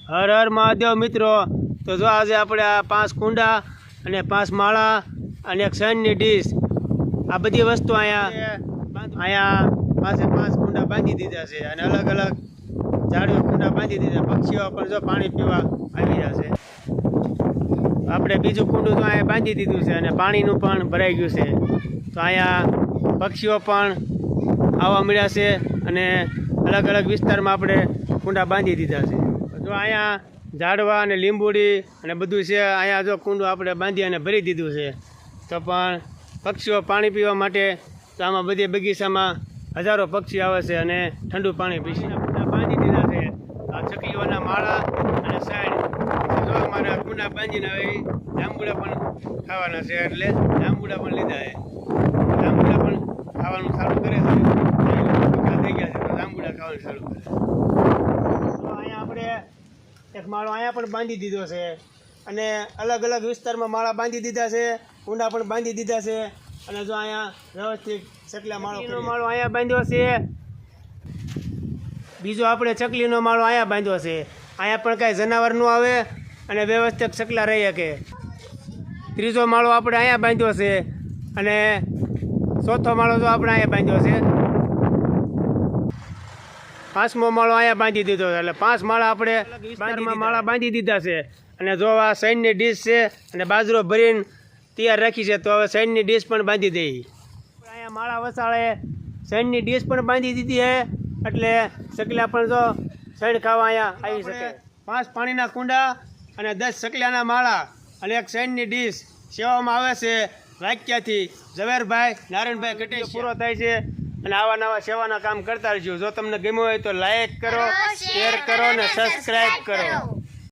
હર હર મહાદેવ મિત્રો। તો જો આજે આપણે આ 5 કુંડા અને 5 માળા અને એક સૈનની ડીશ આ બધી વસ્તુ અહીંયા પાસે 5 કુંડા બાંધી દીધા છે અને અલગ અલગ ઝાડીઓ કુંડા બાંધી દીધા। પક્ષીઓ પણ જો પાણી પીવા આવી રહ્યા છે। આપણે બીજું કુંડું તો અહીંયા બાંધી દીધું છે અને પાણીનું પણ ભરાઈ ગયું છે। તો અહીંયા પક્ષીઓ પણ આવવા મળ્યા છે અને અલગ અલગ વિસ્તારમાં આપણે કુંડા બાંધી દીધા છે। જો અહીંયા ઝાડવા અને લીંબુડી અને બધું છે। અહીંયા જો કુંડું આપણે બાંધી અને ભરી દીધું છે તો પણ પક્ષીઓ પાણી પીવા માટે તો આમાં બધી બગીચામાં હજારો પક્ષી આવે છે અને ઠંડુ પાણી પીશે। કુંડા બાંધી દીધા છે આ ચકલીઓના માળા અને સાઈડ જો અમારા કુંડા બાંધીને હવે જાંબુડા પણ ખાવાના છે એટલે જાંબુડા પણ લીધા છે। જાંબુડા પણ ખાવાનું સારું કરે છે થઈ ગયા છે તો જાંબુડા ખાવાનું સારું કરે। તો અહીંયા આપણે એક માળો અહીંયા પણ બાંધી દીધો છે અને અલગ અલગ વિસ્તારમાં માળા બાંધી દીધા છે, કુંડા પણ બાંધી દીધા છે અને જો અહીંયા વ્યવસ્થિત ચકલા માળો અહીંયા બાંધ્યો છે। બીજો આપણે ચકલીનો માળો અહીંયા બાંધ્યો છે। અહીંયા પણ કાંઈ જનાવર ન આવે અને વ્યવસ્થિત ચકલા રહી શકે। ત્રીજો માળો આપણે અહીંયા બાંધ્યો છે અને ચોથો માળો જો આપણે અહીંયા બાંધ્યો છે। પાંચમો માળો અહીંયા બાંધી દીધો છે એટલે 5 માળા આપણે માળા બાંધી દીધા છે। અને જો આ સૈનની ડીશ છે અને બાજરો ભરીને તૈયાર રાખી છે તો હવે સૈનની ડીશ પણ બાંધી દઈએ। અહીંયા માળા વસાળે સૈનની ડીશ પણ બાંધી દીધી છે એટલે ચકલા પણ જો સૈન ખાવા અહીંયા આવી શકે। 5 પાણીના કુંડા અને 10 ચકલાના માળા અને એક સૈનની ડીશ સેવામાં આવે છે વાક્યાથી ઝવેરભાઈ નારાયણભાઈ કટેશ પૂરો થાય છે। અને આવા નવા સેવાના કામ કરતા રહેજો। જો તમને ગમ્યું હોય તો લાઈક કરો, શેર કરો અને સબસ્ક્રાઈબ કરો।